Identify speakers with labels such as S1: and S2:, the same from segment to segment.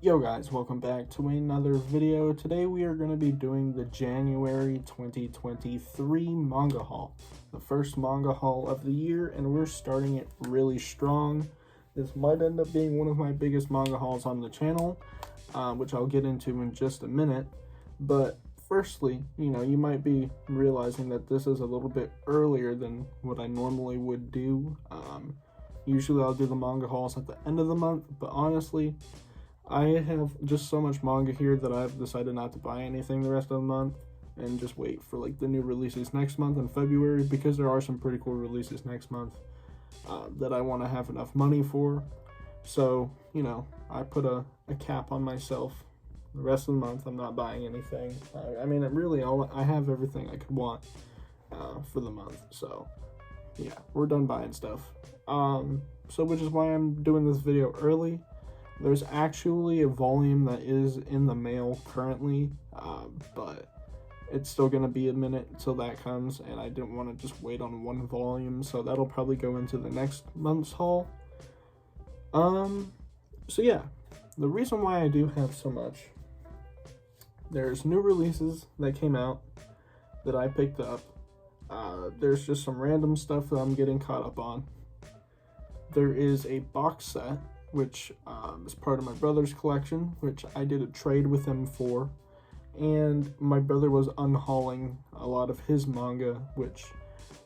S1: Yo guys, welcome back to another video. Today we are going to be doing the January 2023 manga haul. The first manga haul of the year, and we're starting it really strong. This might end up being one of my biggest manga hauls on the channel, which I'll get into in just a minute. But firstly, you might be realizing that this is a little bit earlier than what I normally would do. Usually I'll do the manga hauls at the end of the month, but honestly, I have just so much manga here that I've decided not to buy anything the rest of the month and just wait for like the new releases next month in February, because there are some pretty cool releases next month that I want to have enough money for. So, I put a cap on myself. The rest of the month I'm not buying anything. I have everything I could want for the month. So yeah, we're done buying stuff. So which is why I'm doing this video early. There's actually a volume that is in the mail currently, but it's still going to be a minute until that comes, and I didn't want to just wait on one volume, so that'll probably go into the next month's haul. So yeah, the reason why I do have so much, there's new releases that came out that I picked up. There's just some random stuff that I'm getting caught up on. There is a box set, which is part of my brother's collection, which I did a trade with him for, and my brother was unhauling a lot of his manga, which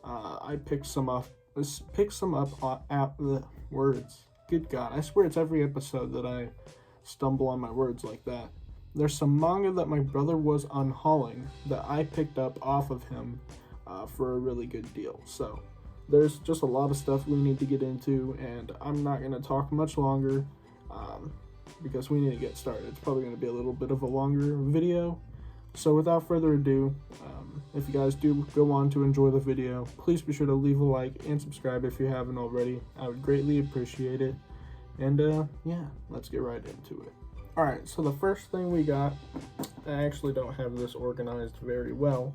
S1: I picked some up at the words. Good God, I swear it's every episode that I stumble on my words like that. There's some manga that my brother was unhauling that I picked up off of him for a really good deal. So there's just a lot of stuff we need to get into, and I'm not going to talk much longer because we need to get started. It's probably going to be a little bit of a longer video. So without further ado, if you guys do go on to enjoy the video, please be sure to leave a like and subscribe if you haven't already. I would greatly appreciate it. And yeah, let's get right into it. Alright, so the first thing we got, I actually don't have this organized very well,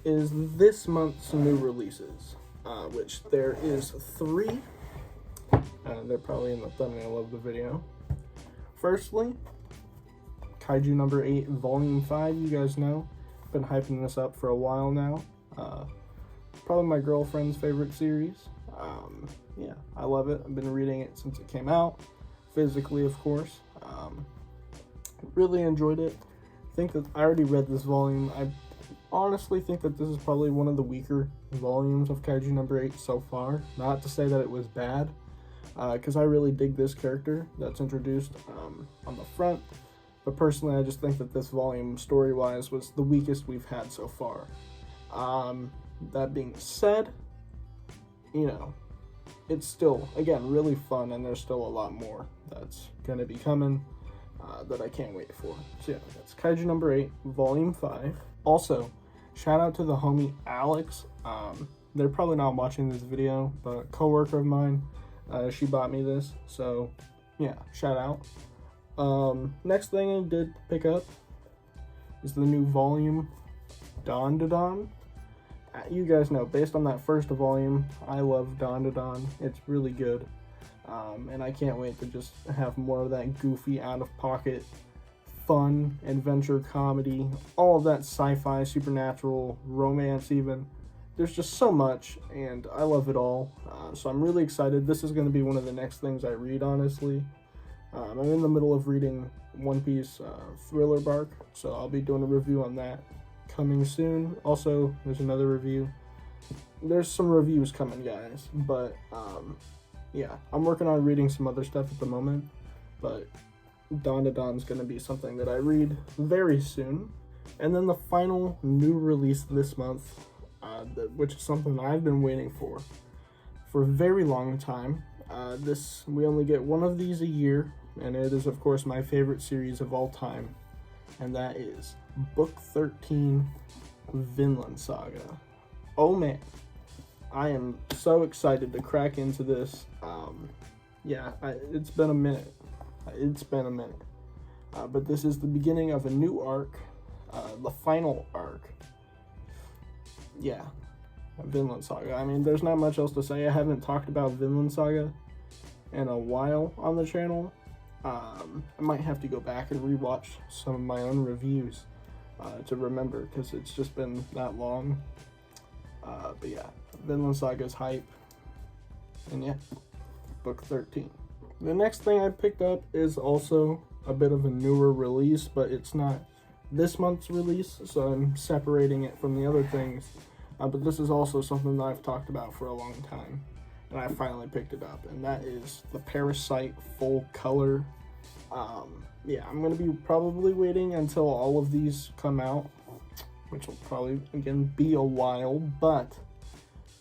S1: is this month's new releases. Which there is 3. They're probably in the thumbnail of the video. Firstly, Kaiju number 8, volume 5. You guys know, been hyping this up for a while now. Probably my girlfriend's favorite series. Yeah, I love it. I've been reading it since it came out, physically, of course. Really enjoyed it. I think that I already read this volume. I honestly think that this is probably one of the weaker volumes of Kaiju number 8 so far. Not to say that it was bad, because I really dig this character that's introduced on the front, but personally I just think that this volume, story-wise, was the weakest we've had so far. That being said, it's still, again, really fun, and there's still a lot more that's going to be coming that I can't wait for. So yeah, that's Kaiju number 8, volume 5. Also, shout out to the homie Alex. They're probably not watching this video, but a coworker of mine, she bought me this, so yeah, shout out. Next thing I did pick up is the new volume, Dawn to Dawn. You guys know, based on that first volume, I love Dawn to Dawn. It's really good, and I can't wait to just have more of that goofy, out-of-pocket, fun, adventure, comedy, all of that sci-fi, supernatural, romance even. There's just so much, and I love it all, so I'm really excited. This is going to be one of the next things I read, honestly. I'm in the middle of reading One Piece Thriller Bark, so I'll be doing a review on that coming soon. Also, there's another review. There's some reviews coming, guys, but yeah, I'm working on reading some other stuff at the moment, but Dawn to Dawn is going to be something that I read very soon. And then the final new release this month, which is something I've been waiting for a very long time. We only get one of these a year, and it is of course my favorite series of all time, and that is Book 13, Vinland Saga. Oh man, I am so excited to crack into this. It's been a minute. But this is the beginning of a new arc, the final arc. Yeah, Vinland Saga. I mean, there's not much else to say. I haven't talked about Vinland Saga in a while on the channel, I might have to go back and rewatch some of my own reviews to remember, because it's just been that long. But yeah, Vinland Saga's hype. And yeah, book 13. The next thing I picked up is also a bit of a newer release, but it's not this month's release, so I'm separating it from the other things. But this is also something that I've talked about for a long time, and I finally picked it up, and that is the Parasite full color. Yeah, I'm going to be probably waiting until all of these come out, which will probably, again, be a while, but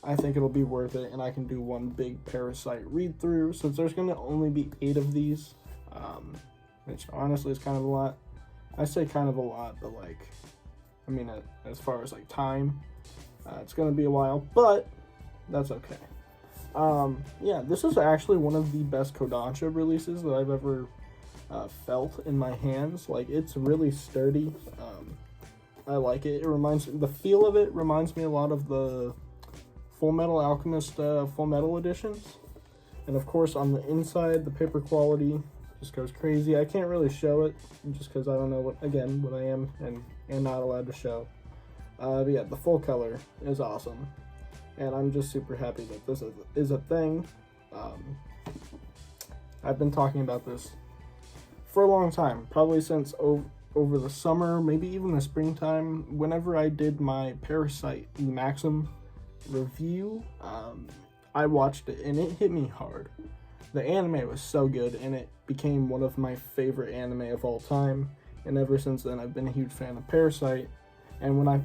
S1: I think it'll be worth it, and I can do one big Parasite read-through, since there's going to only be 8 of these, which honestly is kind of a lot. I say kind of a lot, but like, I mean, as far as like time, it's going to be a while, but that's okay. Yeah, this is actually one of the best Kodansha releases that I've ever felt in my hands. Like, it's really sturdy. I like it. The feel of it reminds me a lot of the Full Metal Alchemist Full Metal editions. And of course, on the inside, the paper quality just goes crazy. I can't really show it just because I don't know what I am and not allowed to show. But yeah, the full color is awesome. And I'm just super happy that this is a thing. I've been talking about this for a long time, probably since over the summer, maybe even the springtime. Whenever I did my Parasite Maxim review, I watched it and it hit me hard. The anime was so good, and it became one of my favorite anime of all time. And ever since then, I've been a huge fan of Parasite. And when I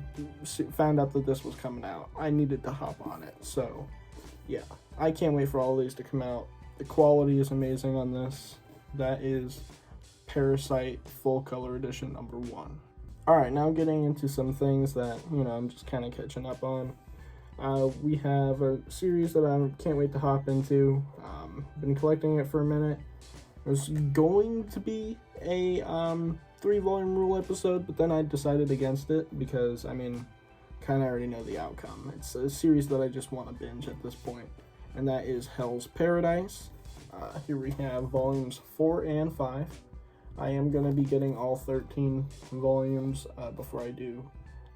S1: found out that this was coming out, I needed to hop on it. So, yeah, I can't wait for all these to come out. The quality is amazing on this. That is Parasite Full Color Edition #1. Alright, now getting into some things that, I'm just kind of catching up on. We have a series that I can't wait to hop into. Been collecting it for a minute. There's going to be a 3-volume rule episode, but then I decided against it because, kind of already know the outcome. It's a series that I just want to binge at this point, and that is Hell's Paradise. Here we have volumes 4 and 5. I am going to be getting all 13 volumes before I do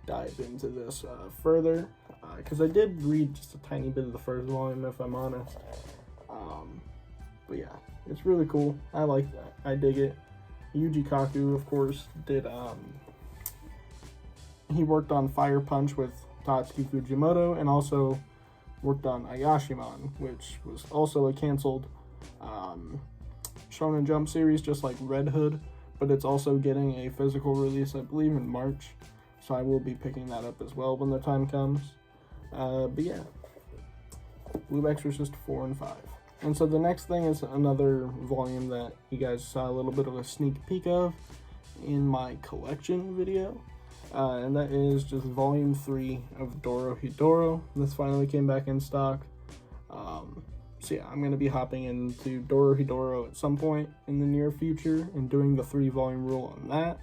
S1: dive into this further, because I did read just a tiny bit of the first volume, if I'm honest. But yeah, it's really cool. I like that. I dig it. Yuji Kaku, of course, did, he worked on Fire Punch with Tatsuki Fujimoto, and also worked on Ayashimon, which was also a canceled Shonen Jump series, just like Red Hood, but it's also getting a physical release, I believe, in March, so I will be picking that up as well when the time comes. But yeah, Blue Exorcist 4 and 5. And so the next thing is another volume that you guys saw a little bit of a sneak peek of in my collection video. And that is just volume 3 of Dorohedoro. This finally came back in stock. So yeah, I'm going to be hopping into Dorohedoro at some point in the near future and doing the 3-volume rule on that.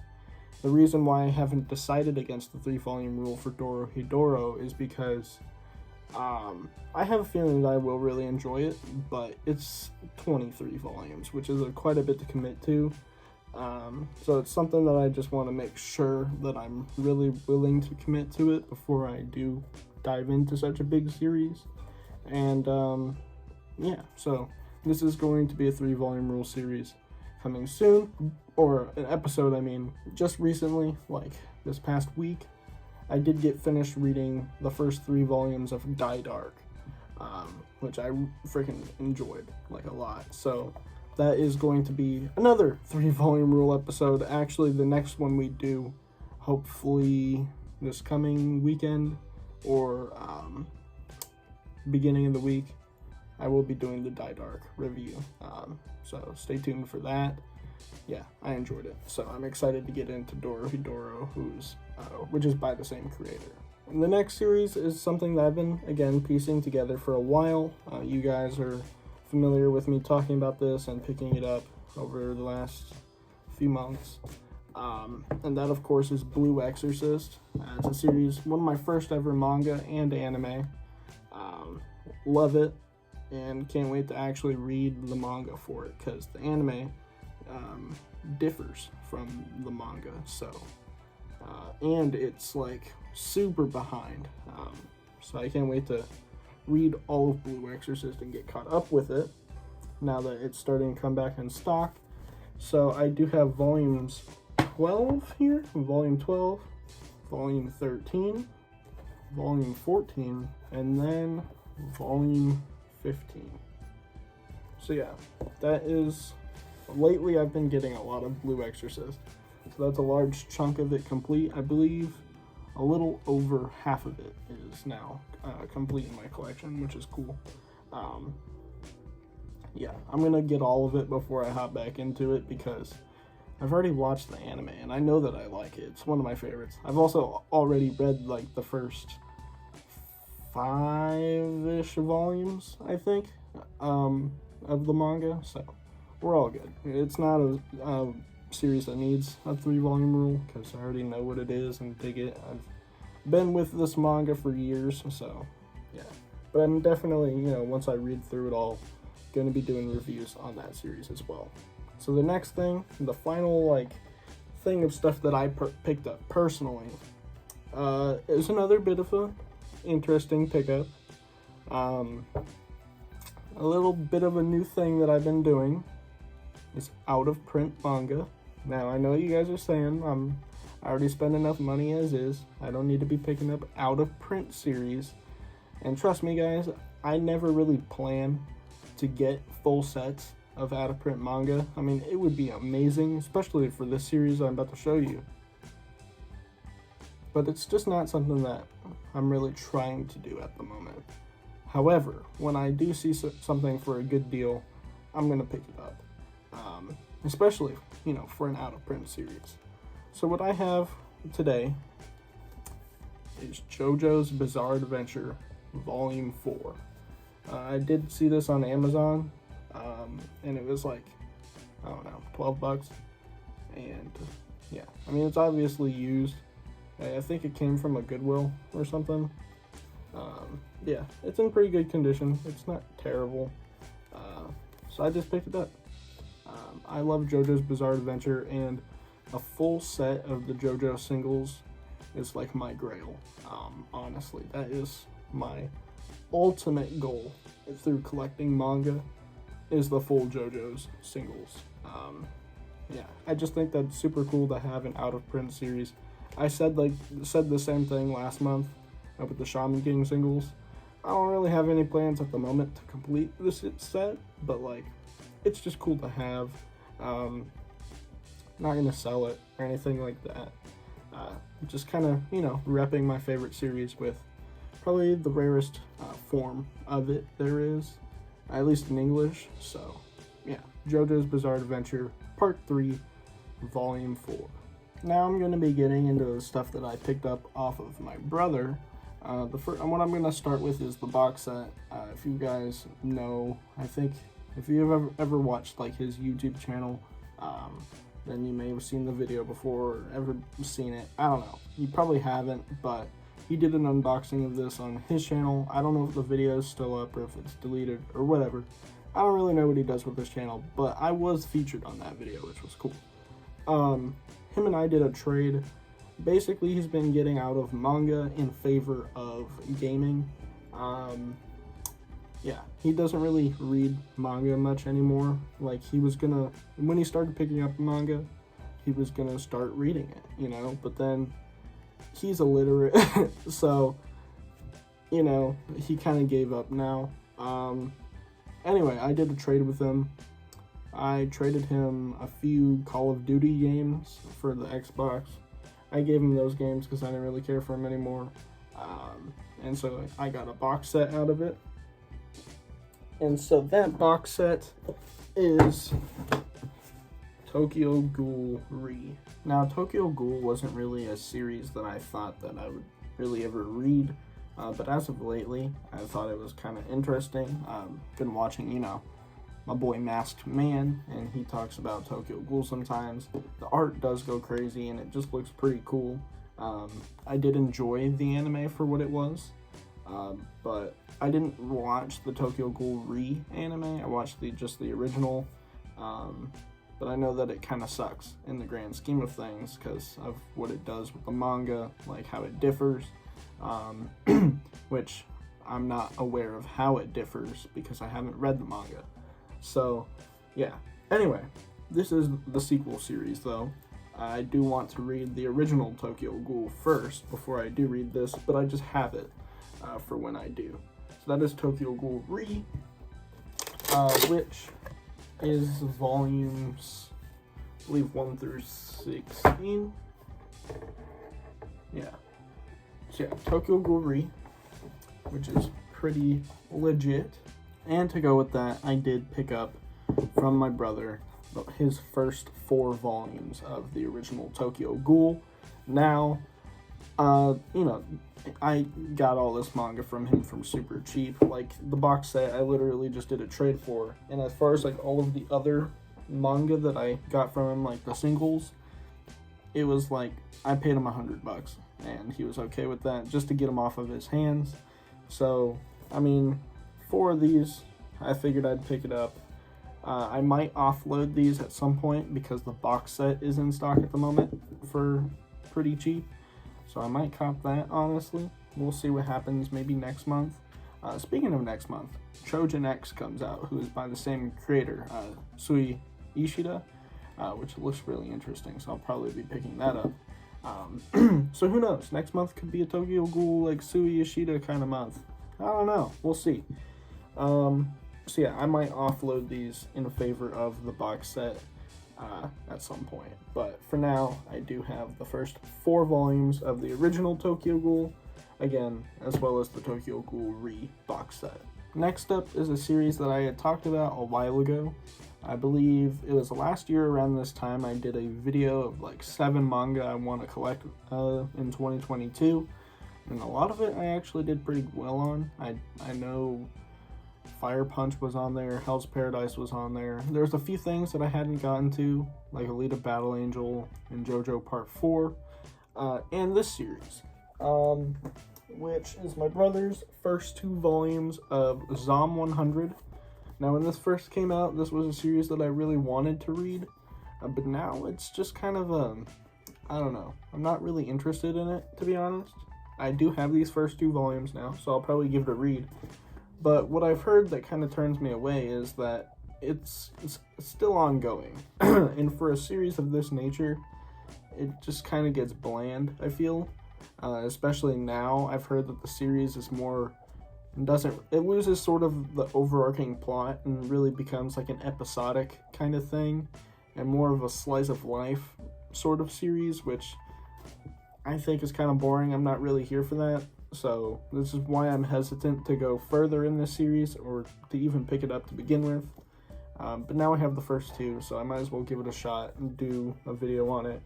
S1: The reason why I haven't decided against the 3-volume rule for Dorohedoro is because I have a feeling that I will really enjoy it, but it's 23 volumes, which is quite a bit to commit to. So it's something that I just want to make sure that I'm really willing to commit to it before I do dive into such a big series. And yeah, so this is going to be a 3-volume rule series coming soon, or an episode, just recently, like this past week. I did get finished reading the first 3 volumes of Die Dark, which I freaking enjoyed, like, a lot. So that is going to be another 3-volume rule episode. Actually, the next one we do, hopefully this coming weekend, or beginning of the week, I will be doing the Die Dark review. So stay tuned for that. Yeah, I enjoyed it. So I'm excited to get into Dorohedoro, which is by the same creator. And the next series is something that I've been, again, piecing together for a while. You guys are familiar with me talking about this and picking it up over the last few months. And that, of course, is Blue Exorcist. It's a series, one of my first ever manga and anime. Love it, and can't wait to actually read the manga for it, because the anime differs from the manga. So, and it's like super behind. So I can't wait to read all of Blue Exorcist and get caught up with it now that it's starting to come back in stock. So I do have volumes 12 here, volume 12, volume 13, volume 14, and then volume 15. So yeah, that is, lately I've been getting a lot of Blue Exorcist. So that's a large chunk of it complete. I believe a little over half of it is now complete in my collection, which is cool. Yeah, I'm gonna get all of it before I hop back into it because I've already watched the anime and I know that I like it. It's one of my favorites. I've also already read like the first 5-ish volumes, I think, of the manga, so we're all good. It's not a series that needs a 3-volume rule because I already know what it is and dig it. I've been with this manga for years, so yeah. But I'm definitely, once I read through it all, going to be doing reviews on that series as well. So the next thing, the final thing of stuff that I picked up personally, is another bit of a interesting pickup. A little bit of a new thing that I've been doing is out of print manga. Now I know you guys are saying I already spend enough money as is. I don't need to be picking up out of print series. And trust me guys, I never really plan to get full sets of out of print manga. I mean, it would be amazing, especially for this series I'm about to show you. But it's just not something that I'm really trying to do at the moment. However, when I do see something for a good deal, I'm going to pick it up. Especially, for an out of print series. So what I have today is JoJo's Bizarre Adventure Volume 4. I did see this on Amazon, and it was like, I don't know, $12. And yeah, I mean, it's obviously used. I think it came from a Goodwill or something. Yeah, it's in pretty good condition. It's not terrible. So I just picked it up. I love JoJo's Bizarre Adventure, and a full set of the JoJo singles is like my grail. Honestly, that is my ultimate goal through collecting manga, is the full JoJo's singles. Yeah, I just think that's super cool to have an out of print series. I said the same thing last month with the Shaman King singles. I don't really have any plans at the moment to complete this set, but it's just cool to have. Not gonna sell it or anything like that. Just kind of, repping my favorite series with probably the rarest form of it there is, at least in English. So yeah, JoJo's Bizarre Adventure Part 3, Volume 4. Now I'm going to be getting into the stuff that I picked up off of my brother. What I'm going to start with is the box set. If you guys know, I think if you've ever watched his YouTube channel, then you may have seen the video before or ever seen it. I don't know. You probably haven't, but he did an unboxing of this on his channel. I don't know if the video is still up or if it's deleted or whatever. I don't really know what he does with his channel, but I was featured on that video, which was cool. Him and I did a trade. Basically, he's been getting out of manga in favor of gaming. Yeah, he doesn't really read manga much anymore. He was gonna, when he started picking up manga, he was gonna start reading it, but then he's illiterate, so, he kind of gave up now. Anyway, I did a trade with him. I traded him a few Call of Duty games for the Xbox. I gave him those games because I didn't really care for him anymore. And so I got a box set out of it. And so that box set is Tokyo Ghoul Re. Now, Tokyo Ghoul wasn't really a series that I thought that I would really ever read. But as of lately, I thought it was kind of interesting. Been watching, my boy Masked Man, and he talks about Tokyo Ghoul sometimes. The art does go crazy, and it just looks pretty cool. I did enjoy the anime for what it was, but I didn't watch the Tokyo Ghoul Re anime. I watched just the original, but I know that it kind of sucks in the grand scheme of things because of what it does with the manga, like how it differs, which I'm not aware of how it differs because I haven't read the manga. So, yeah. Anyway, this is the sequel series, though. I do want to read the original Tokyo Ghoul first before I do read this, but I just have it for when I do. So that is Tokyo Ghoul Re, which is volumes, I believe, 1 through 16. Yeah. So yeah, Tokyo Ghoul Re, which is pretty legit. And to go with that, I did pick up from my brother his first 4 volumes of the original Tokyo Ghoul. Now, I got all this manga from him from super cheap. Like, the box set, I literally just did a trade for. And as far as, like, all of the other manga that I got from him, like the singles, it was like, I paid him $100, and he was okay with that, just to get them off of his hands. So, I mean, 4 of these, I figured I'd pick it up. I might offload these at some point because the box set is in stock at the moment for pretty cheap. So I might cop that, honestly. We'll see what happens maybe next month. Speaking of next month, Trojan X comes out, who is by the same creator, Sui Ishida, which looks really interesting, so I'll probably be picking that up. So who knows? Next month could be a Tokyo Ghoul, like, Sui Ishida kind of month. I don't know. We'll see. So yeah, I might offload these in favor of the box set at some point. But for now, I do have the first 4 volumes of the original Tokyo Ghoul, again, as well as the Tokyo Ghoul Re box set. Next up is a series that I had talked about a while ago. I believe it was last year around this time I did a video of like 7 manga I want to collect in 2022. And a lot of it I actually did pretty well on. I know Fire Punch was on there, Hell's Paradise was on there. There's a few things that I hadn't gotten to, like Alita Battle Angel and JoJo Part 4, and this series, which is my brother's first 2 volumes of Zom 100. Now, when this first came out, this was a series that I really wanted to read, but now it's just kind of I don't know. I'm not really interested in it, to be honest. I do have these first 2 volumes now, so I'll probably give it a read. But what I've heard that kind of turns me away is that it's still ongoing. And for a series of this nature, it just kind of gets bland, I feel. Especially now, I've heard that the series is more... it loses sort of the overarching plot and really becomes like an episodic kind of thing. And more of a slice of life sort of series, which I think is kind of boring. I'm not really here for that. So this is why I'm hesitant to go further in this series or to even pick it up to begin with. But now I have the first 2, so I might as well give it a shot and do a video on it.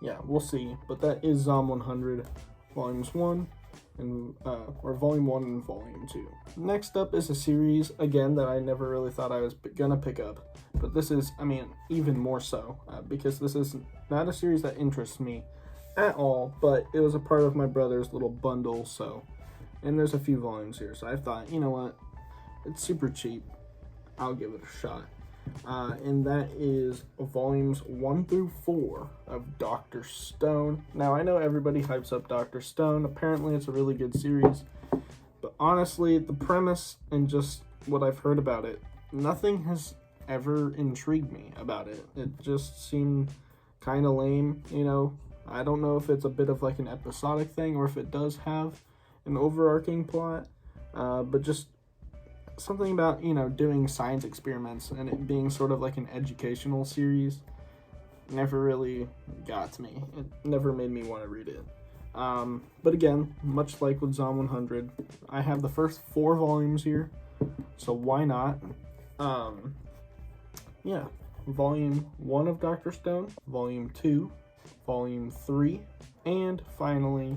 S1: Yeah, we'll see. But that is Zom 100, Volumes 1, and or Volume 1 and Volume 2. Next up is a series, again, that I never really thought I was gonna pick up. But this is, I mean, even more so, because this is not a series that interests me at all, but it was a part of my brother's little bundle, so, and there's a few volumes here, so I thought, you know what, it's super cheap, I'll give it a shot, and that is volumes 1 through 4 of Dr. Stone. Now, I know everybody hypes up Dr. Stone, apparently it's a really good series, but honestly, the premise and just what I've heard about it, nothing has ever intrigued me about it. It just seemed kind of lame, you know. I don't know if it's a bit of like an episodic thing or if it does have an overarching plot, but just something about, you know, doing science experiments and it being sort of like an educational series never really got to me. It never made me want to read it. But again, much like with Zom 100, I have the first 4 volumes here, so why not? Yeah, Volume 1 of Dr. Stone, Volume 2, Volume 3, and finally,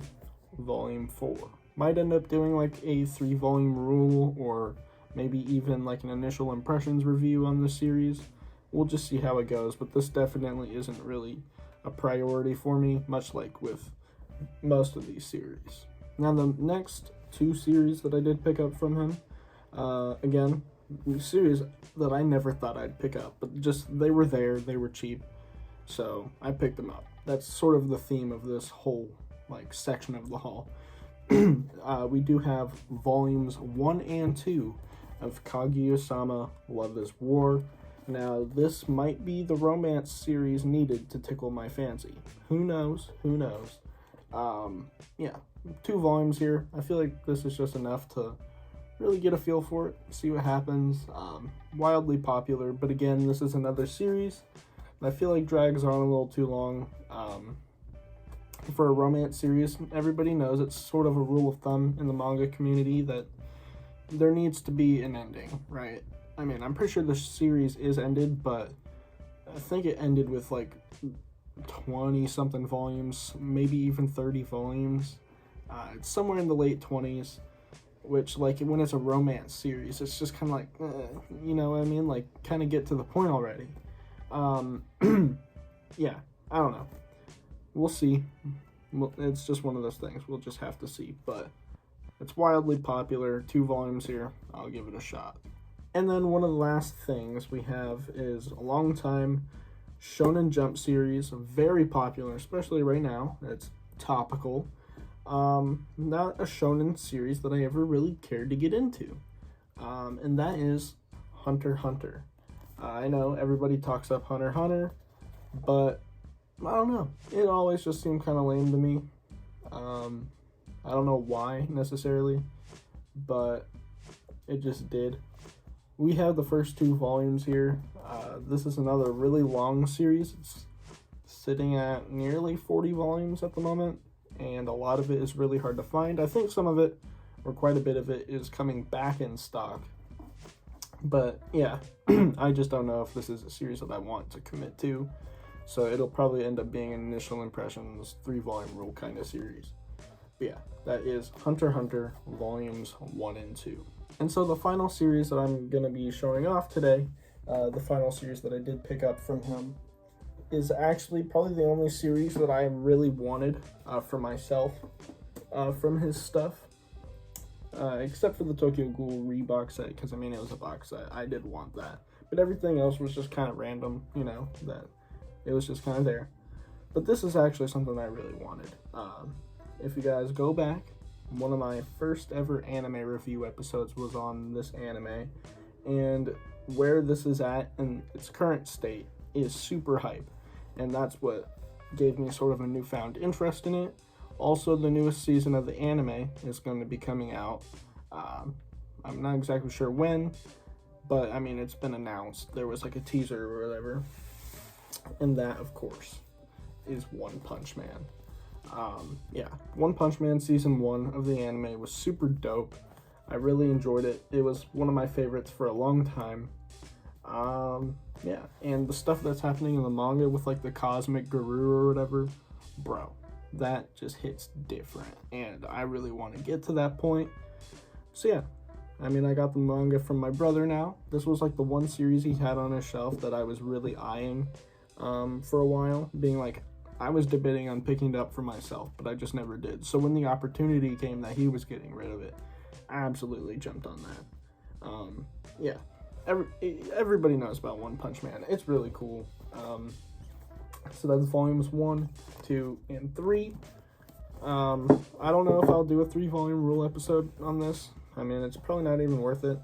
S1: Volume 4. Might end up doing like a 3-volume rule, or maybe even like an initial impressions review on this series. We'll just see how it goes, but this definitely isn't really a priority for me, much like with most of these series. Now, the next 2 series that I did pick up from him, again, series that I never thought I'd pick up, but just they were there, they were cheap, so I picked them up. That's sort of the theme of this whole like section of the haul. We do have volumes 1 and 2 of Kaguya-sama Love is War. Now, this might be the romance series needed to tickle my fancy. Who knows? Who knows? Yeah, 2 volumes here. I feel like this is just enough to really get a feel for it, see what happens. Wildly popular, but again, this is another series that I feel like drags on a little too long. For a romance series, everybody knows it's sort of a rule of thumb in the manga community that there needs to be an ending, right? I mean, I'm pretty sure the series is ended, but I think it ended with like 20 something volumes, maybe even 30 volumes. It's somewhere in the late 20s, which, like, when it's a romance series, it's just kind of like, you know what I mean? Like, kind of get to the point already. Yeah, I don't know. We'll see. It's just one of those things. We'll just have to see. But it's wildly popular. 2 volumes here. I'll give it a shot. And then one of the last things we have is a long time Shonen Jump series. Very popular, especially right now. It's topical. Not a shonen series that I ever really cared to get into. And that is Hunter x Hunter. I know everybody talks up Hunter x Hunter, but I don't know. It always just seemed kind of lame to me. I don't know why necessarily, but it just did. We have the first 2 volumes here. This is another really long series. It's sitting at nearly 40 volumes at the moment, and a lot of it is really hard to find. I think some of it, or quite a bit of it, is coming back in stock. But yeah, I just don't know if this is a series that I want to commit to. So it'll probably end up being an initial impressions 3-volume rule kind of series. But yeah, that is Hunter x Hunter volumes 1 and 2. And so the final series that I'm going to be showing off today, the final series that I did pick up from him, is actually probably the only series that I really wanted for myself from his stuff. Except for the Tokyo Ghoul Re box set, because I mean it was a box set. I did want that. But everything else was just kind of random, you know, that it was just kind of there. But this is actually something I really wanted. If you guys go back, one of my first ever anime review episodes was on this anime. And where this is at in its current state is super hype. And that's what gave me sort of a newfound interest in it. Also, the newest season of the anime is going to be coming out. I'm not exactly sure when, but I mean, it's been announced. There was like a teaser or whatever. And that, of course, is One Punch Man. Yeah, One Punch Man Season 1 of the anime was super dope. I really enjoyed it. It was one of my favorites for a long time. Yeah, and the stuff that's happening in the manga with like the Cosmic Guru or whatever, bro, that just hits different. And I really want to get to that point. So yeah, I mean, I got the manga from my brother now. This was like the one series he had on his shelf that I was really eyeing for a while, being like, I was debating on picking it up for myself, but I just never did. So when the opportunity came that he was getting rid of it, I absolutely jumped on that. Yeah, everybody knows about One Punch Man. It's really cool. So that's volumes 1, 2, and 3. I don't know if I'll do a 3-volume rule episode on this. I mean, it's probably not even worth it.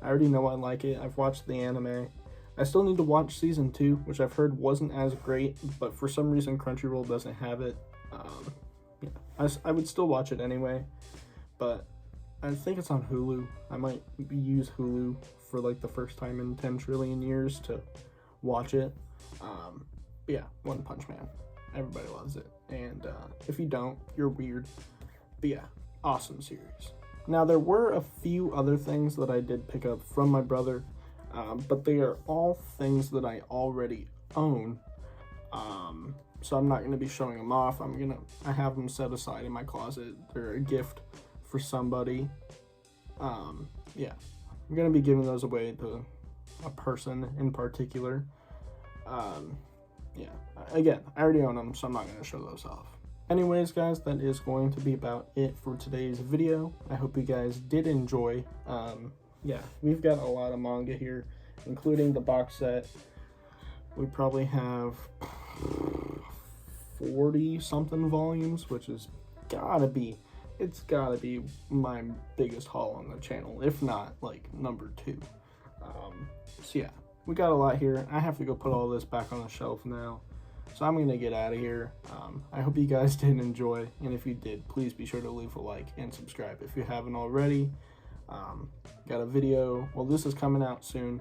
S1: I already know I like it. I've watched the anime. I still need to watch Season 2, which I've heard wasn't as great, but for some reason Crunchyroll doesn't have it. Yeah, I would still watch it anyway, but I think it's on Hulu. I might use Hulu for like the first time in 10 trillion years to watch it. But yeah, One Punch Man. Everybody loves it. And if you don't, you're weird. But yeah, awesome series. Now, there were a few other things that I did pick up from my brother, but they are all things that I already own. So I'm not going to be showing them off. I have them set aside in my closet. They're a gift for somebody. Yeah, I'm going to be giving those away to a person in particular. Yeah, again, I already own them, so I'm not going to show those off. Anyways, guys, that is going to be about it for today's video. I hope you guys did enjoy yeah, we've got a lot of manga here, including the box set. We probably have 40 something volumes, which is it's gotta be my biggest haul on the channel, if not like number 2. So yeah, we got a lot here. I have to go put all this back on the shelf now, so I'm gonna get out of here. I hope you guys did enjoy, and if you did, please be sure to leave a like and subscribe if you haven't already. Got a video, well, this is coming out soon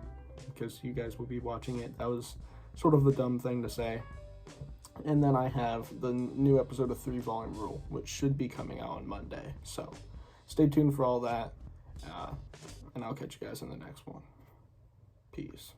S1: because you guys will be watching it. That was sort of the dumb thing to say. And then I have the new episode of 3 Volume Rule, which should be coming out on Monday. So stay tuned for all that, and I'll catch you guys in the next one. Peace.